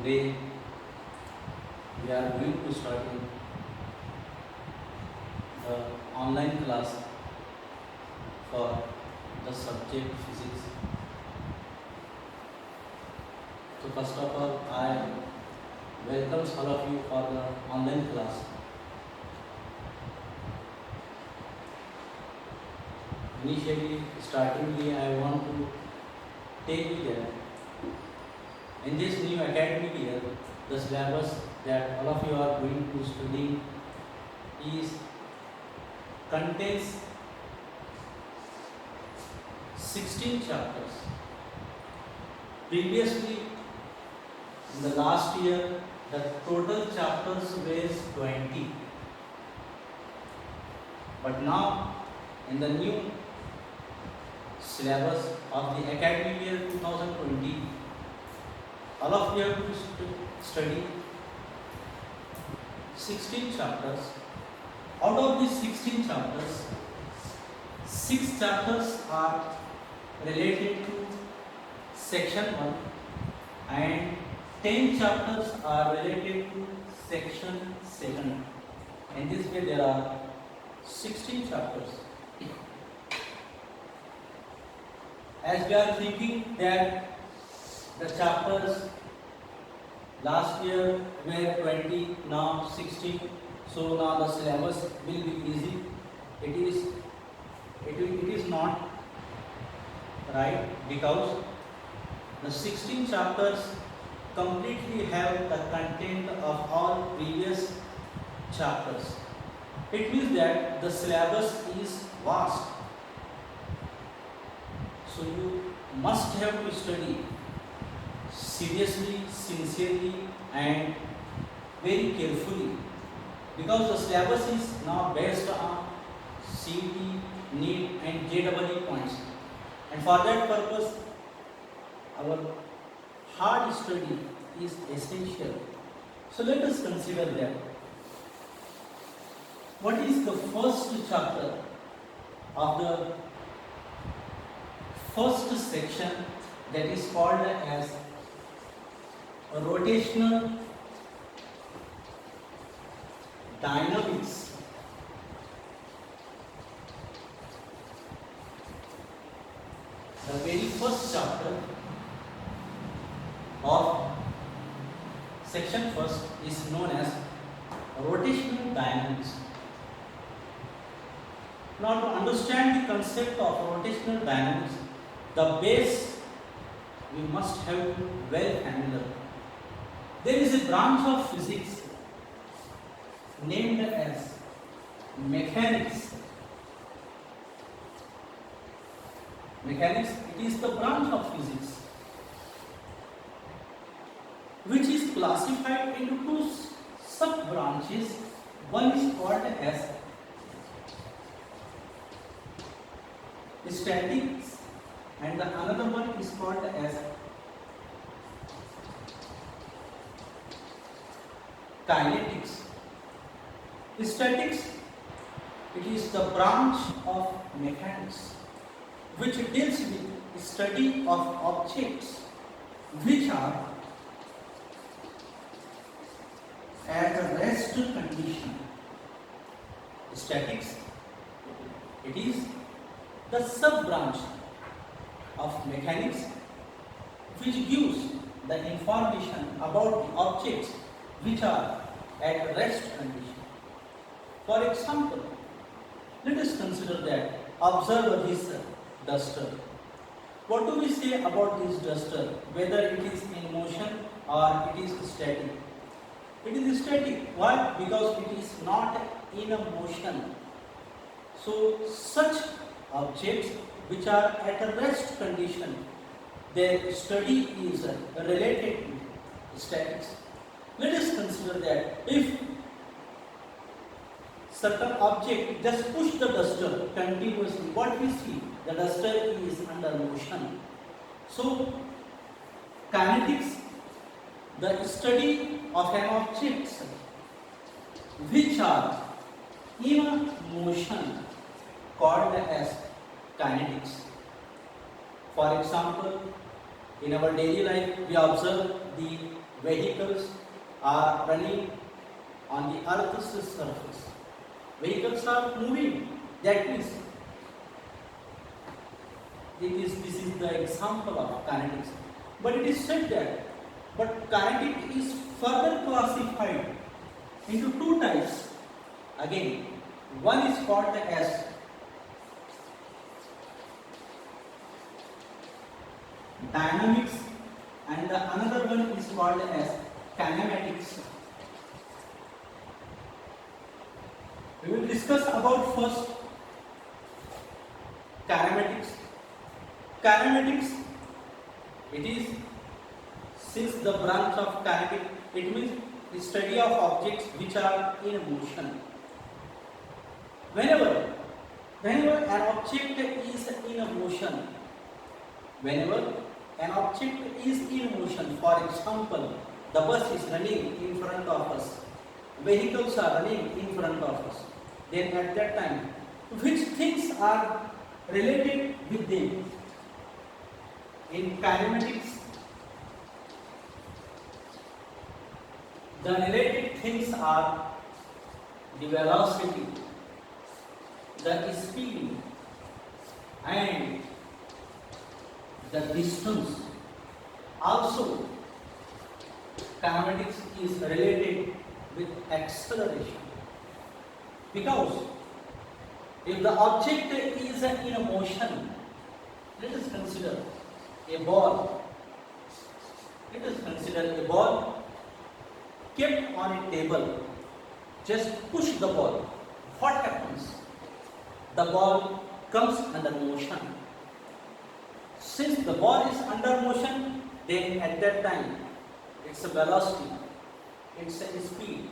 Today we are going to start the online class for the subject physics. So first of all, I welcome all of you for the online class. Initially, startingly, I want to take you there. In this new academic year, the syllabus that all of you are going to study is contains 16 chapters. Previously, in the last year, the total chapters were 20. But now, in the new syllabus of the academic year 2020, all of you have to study 16 chapters. Out of these 16 chapters, 6 chapters are related to section 1 and 10 chapters are related to section 2. In this way there are 16 chapters. As we are thinking that the chapters last year were 20, now 16, so now the syllabus will be easy. It is not right, because the 16 chapters completely have the content of all previous chapters. It means that the syllabus is vast. So you must have to study seriously, sincerely and very carefully, because the syllabus is now based on CET, NEET and JEE points, and for that purpose our hard study is essential. So let us consider that. What is the first chapter of the first section, that is called as rotational dynamics. The very first chapter of section first is known as rotational dynamics. Now, to understand the concept of rotational dynamics, the base we must have well familiar. There is a branch of physics named as mechanics. Mechanics, it is the branch of physics which is classified into two sub-branches. One is called as statics and the another one is called as kinetics. Statics, it is the branch of mechanics which deals with study of objects which are at a rest condition. Statics, it is the sub-branch of mechanics which gives the information about the objects which are at rest condition. For example, let us consider that observe this duster. What do we say about this duster, whether it is in motion or it is static? It is static. Why? Because it is not in a motion. So such objects which are at a rest condition, their study is related to statics. Let us consider that if certain object just push the duster continuously, what we see? The duster is under motion. So kinetics, the study of an object which are in a motion, called as kinetics. For example, in our daily life we observe the vehicles are running on the earth's surface. Vehicles are moving. That means this is the example of kinetics. But it is said that, but kinetic is further classified into two types. Again, one is called as dynamics and the another one is called as kinematics. We will discuss about first kinematics. Kinematics, it is since the branch of kinetic, it means the study of objects which are in motion. Whenever an object is in motion, whenever an object is in motion, for example, the bus is running in front of us, vehicles are running in front of us, then at that time, which things are related with them? In kinematics, the related things are the velocity, the speed, and the distance. Also, kinematics is related with acceleration, because if the object is in motion, let us consider a ball. Let us consider a ball kept on a table. Just push the ball. What happens? The ball comes under motion. Since the ball is under motion, then at that time, it's a velocity, it's a speed,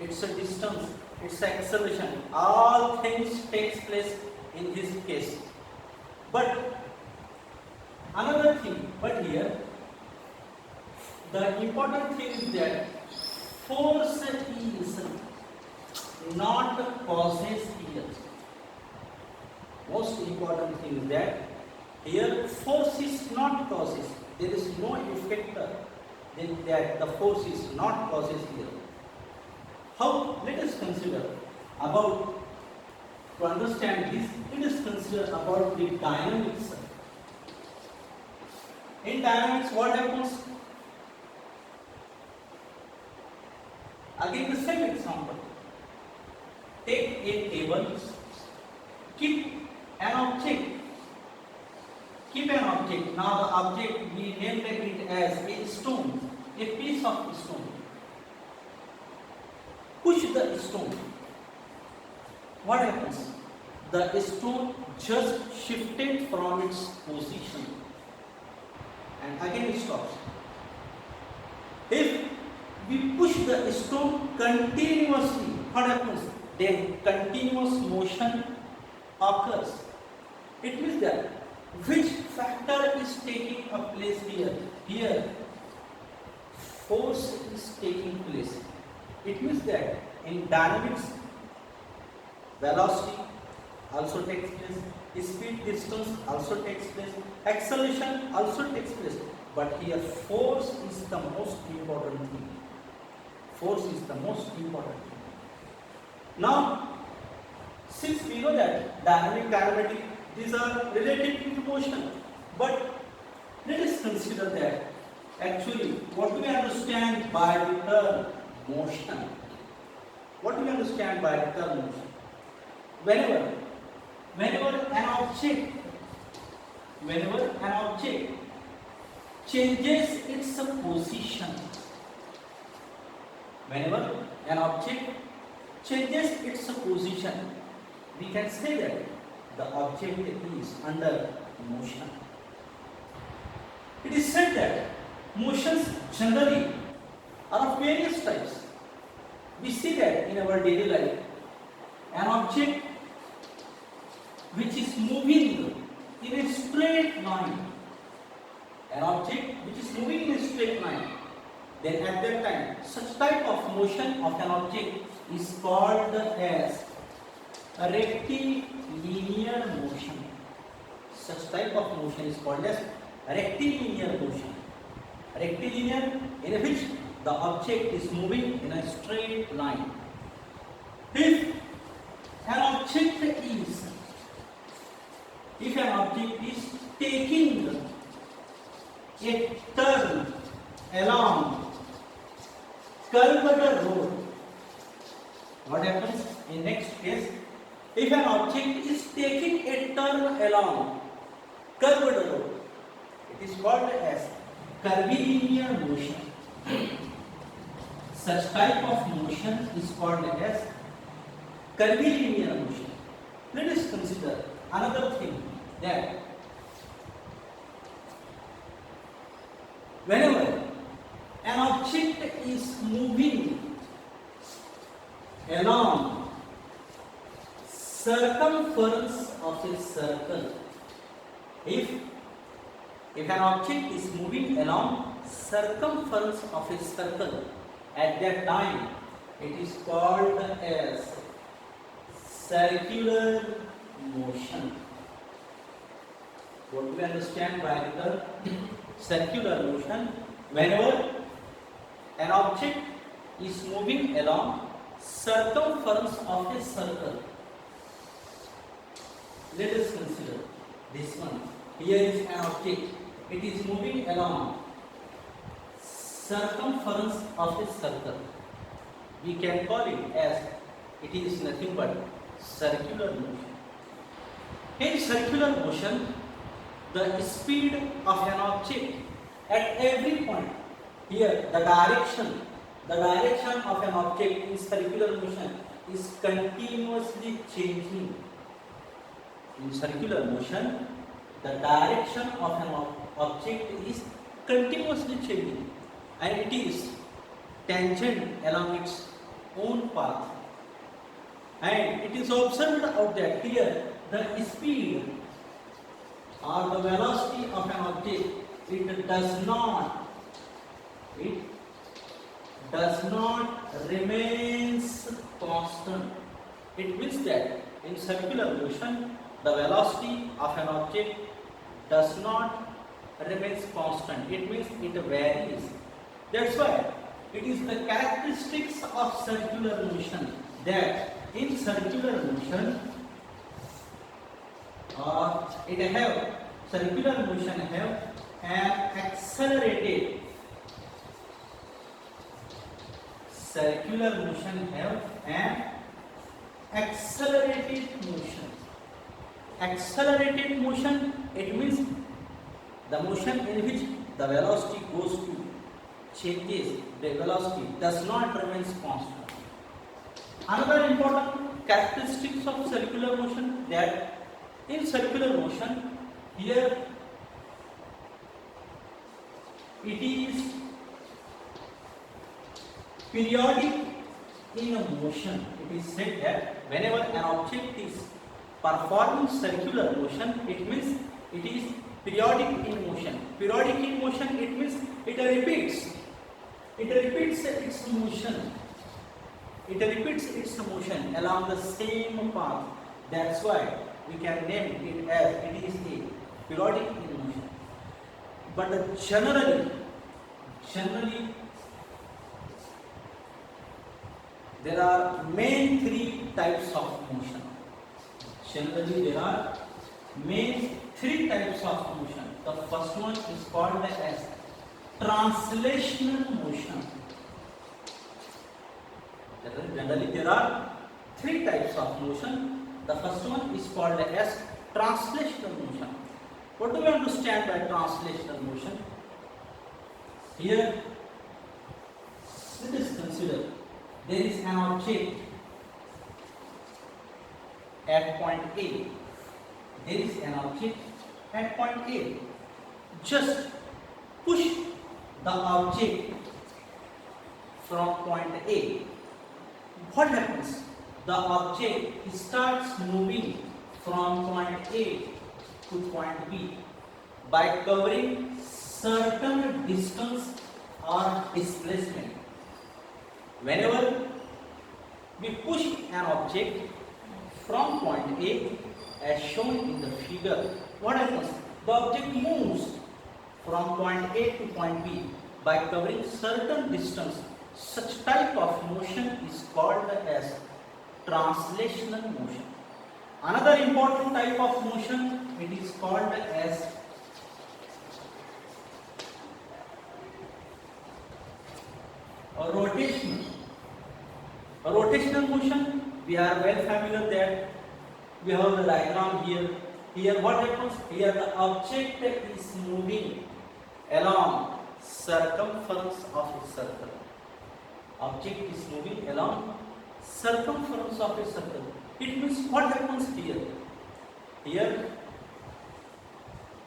it's a distance, it's acceleration. All things takes place in this case. But another thing, but here, the important thing is that force is not causes here. Most important thing is that here force is not causes. There is no effector. Then that the force is not causes here. How? Let us consider about, to understand this, let us consider about the dynamics. In dynamics, what happens? Again, the same example. Take a table, keep an object. Keep an object. Now the object, we named it as a stone, a piece of stone. Push the stone. What happens? The stone just shifted from its position and again it stops. If we push the stone continuously, what happens? Then continuous motion occurs. It means that which factor is taking a place here? Here, force is taking place. It means that in dynamics, velocity also takes place, speed, distance also takes place, acceleration also takes place. But here, force is the most important thing. Force is the most important thing. Now, since we know that dynamic, kinematic, these are related to motion, but let us consider that actually what do we understand by the term motion? What do we understand by the term motion? Whenever an object changes its position, whenever an object changes its position, we can say that the object is under motion. It is said that motions generally are of various types. We see that in our daily life, an object which is moving in a straight line, an object which is moving in a straight line, then at that time, such type of motion of an object is called as a rectilinear motion. Such type of motion is called as rectilinear motion. Rectilinear, in which the object is moving in a straight line. If an object is taking a turn along curved road, what happens in next case? If an object is taking a turn along curved road, it is called as curvilinear motion. Such type of motion is called as curvilinear motion. Let us consider another thing, that whenever an object is moving along circumference of a circle, if an object is moving along circumference of a circle, at that time it is called as circular motion. What do we understand by the term circular motion? Whenever an object is moving along circumference of a circle. Let us consider this one. Here is an object. It is moving along circumference of a circle. We can call it as it is nothing but circular motion. In circular motion, the speed of an object at every point, here the direction of an object in circular motion is continuously changing. In circular motion, the direction of an object is continuously changing, and it is tangent along its own path. And it is observed out that here the speed or the velocity of an object, it does not remains constant. It means that in circular motion, the velocity of an object does not remains constant. It means it varies. That's why it is the characteristics of circular motion that in circular motion circular motion have an accelerated motion. Accelerated motion, it means the motion in which the velocity goes to changes, the velocity does not remain constant. Another important characteristics of circular motion, that in circular motion, here it is periodic in motion. It is said that whenever an object is performing circular motion, it means it is periodic in motion. Periodic in motion, it means it repeats its motion. It repeats its motion along the same path. That's why we can name it as it is a periodic in motion. But generally there are main three types of motion. Generally there are main three types of motion. The first one is called as translational motion. Generally there are three types of motion. The first one is called as translational motion. What do we understand by translational motion? Here, let us consider there is an object at point A. There is an object at point A. Just push the object from point A. What happens? The object starts moving from point A to point B by covering certain distance or displacement. Whenever we push an object from point A, as shown in the figure, what happens? The object moves from point A to point B by covering certain distance. Such type of motion is called as translational motion. Another important type of motion, it is called as a rotational. A rotational motion, we are well familiar that we have the diagram here. Here what happens? Here the object is moving along circumference of a circle. Object is moving along circumference of a circle. It means what happens here? Here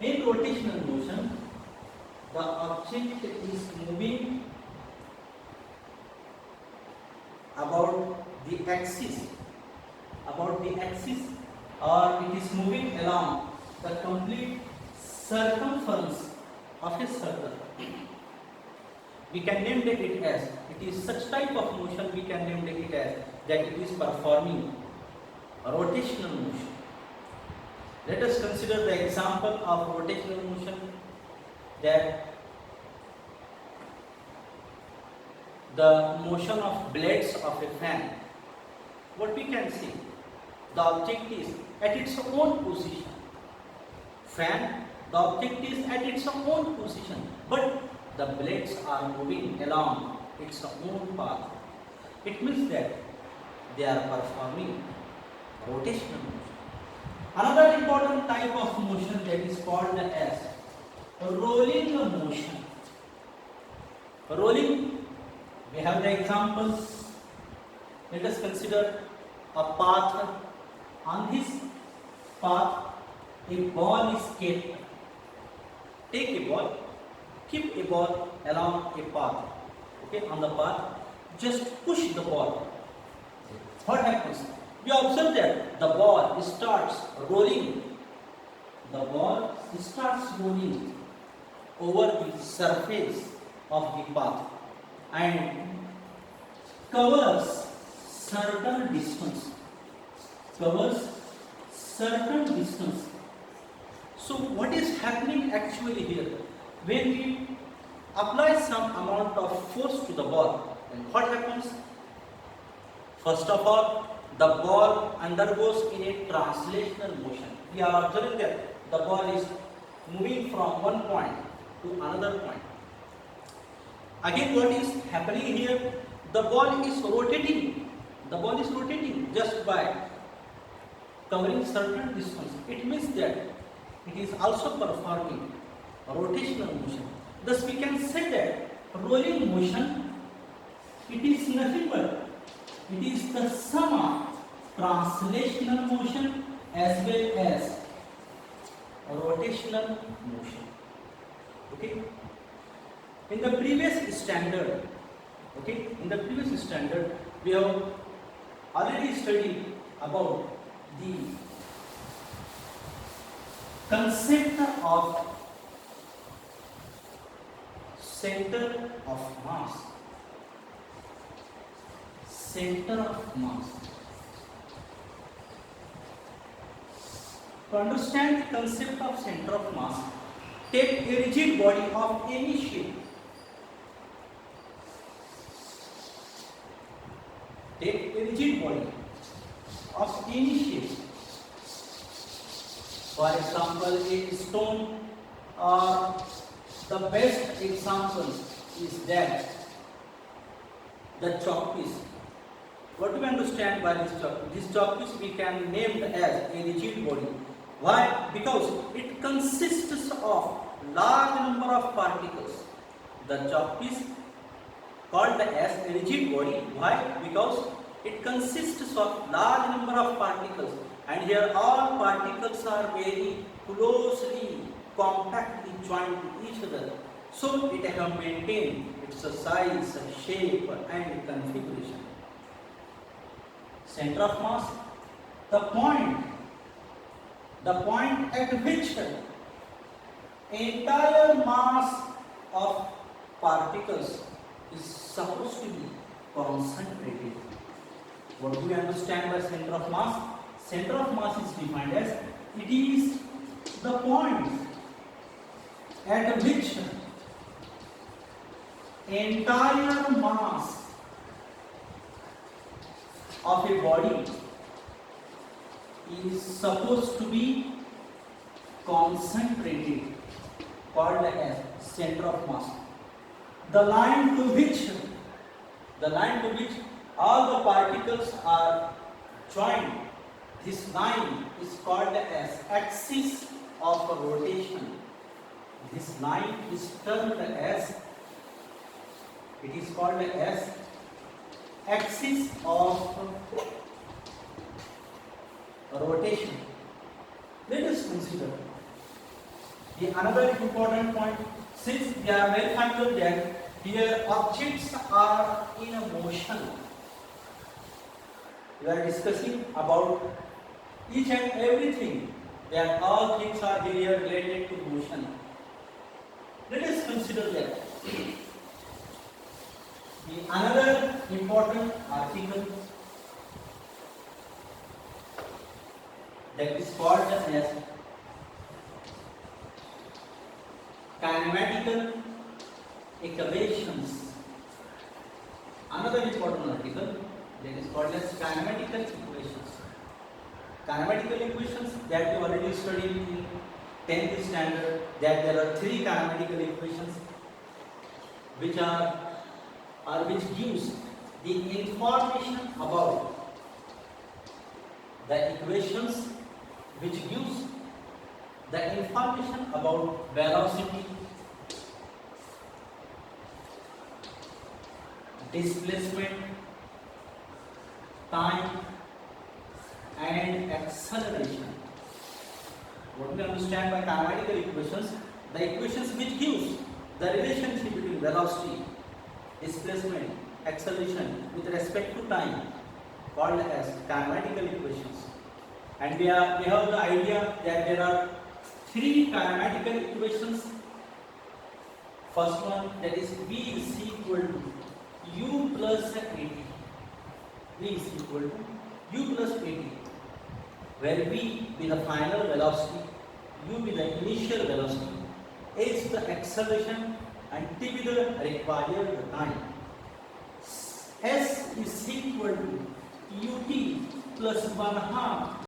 in rotational motion, the object is moving about the axis, or it is moving along the complete circumference of a circle. We can name it as, it is such type of motion we can name it as that it is performing a rotational motion. Let us consider the example of rotational motion, that the motion of blades of a fan. What we can see? The object is at its own position. Fan, the object is at its own position, but the blades are moving along its own path. It means that they are performing rotational motion. Another important type of motion that is called as rolling motion. Rolling, we have the examples. Let us consider a path. On this path, a ball is kept. Take a ball, keep a ball along a path. Okay, on the path, just push the ball. What happens? You observe that the ball starts rolling. The ball starts rolling over the surface of the path and covers certain distance. So what is happening actually here? When we apply some amount of force to the ball, then what happens? First of all, the ball undergoes in a translational motion. We are observing that the ball is moving from one point to another point. Again, what is happening here? The ball is rotating. The ball is rotating just by covering certain distance. It means that it is also performing a rotational motion. Thus, we can say that rolling motion, it is nothing but it is the sum of translational motion as well as rotational motion. Okay. In the previous standard, we have already studied about the concept of center of mass. Center of mass. To understand the concept of center of mass, take a rigid body of any shape. Take a rigid body of any shape. For example, a stone, or the best example is that the chalk piece. What do we understand by this chalk piece? This chalk piece we can name as a rigid body. Why? Because it consists of large number of particles. The chalk piece called as a rigid body. Why? Because it consists of large number of particles, and here all particles are very closely, compactly joined to each other. So it can maintain its size, shape and configuration. Center of mass, the point at which entire mass of particles is supposed to be concentrated. What do we understand by center of mass? Center of mass is defined as it is the point at which entire mass of a body is supposed to be concentrated, called as center of mass. The line to which all the particles are joined, this line is called as axis of rotation. This line is termed as, it is called as axis of rotation. Let us consider the another important point. Since we are well familiar that here objects are in a motion, we are discussing about each and everything, that all things are here related to motion. Let us consider that. The another important article that is called as kinematical equations. Another important article that is called as kinematical equations. Kinematical equations that we already studied in 10th standard, that there are three kinematical equations which gives the information about the equations which gives the information about velocity, displacement, time and acceleration. What we understand by kinematical equations? The equations which gives the relationship between velocity, displacement, acceleration with respect to time, called as kinematical equations. And we have the idea that there are three kinematical equations. First one, that is V is equal to U plus AT. V is equal to U plus AT, where V be the final velocity, U be the initial velocity, A is the acceleration and T be the required time. S is equal to ut plus 1/2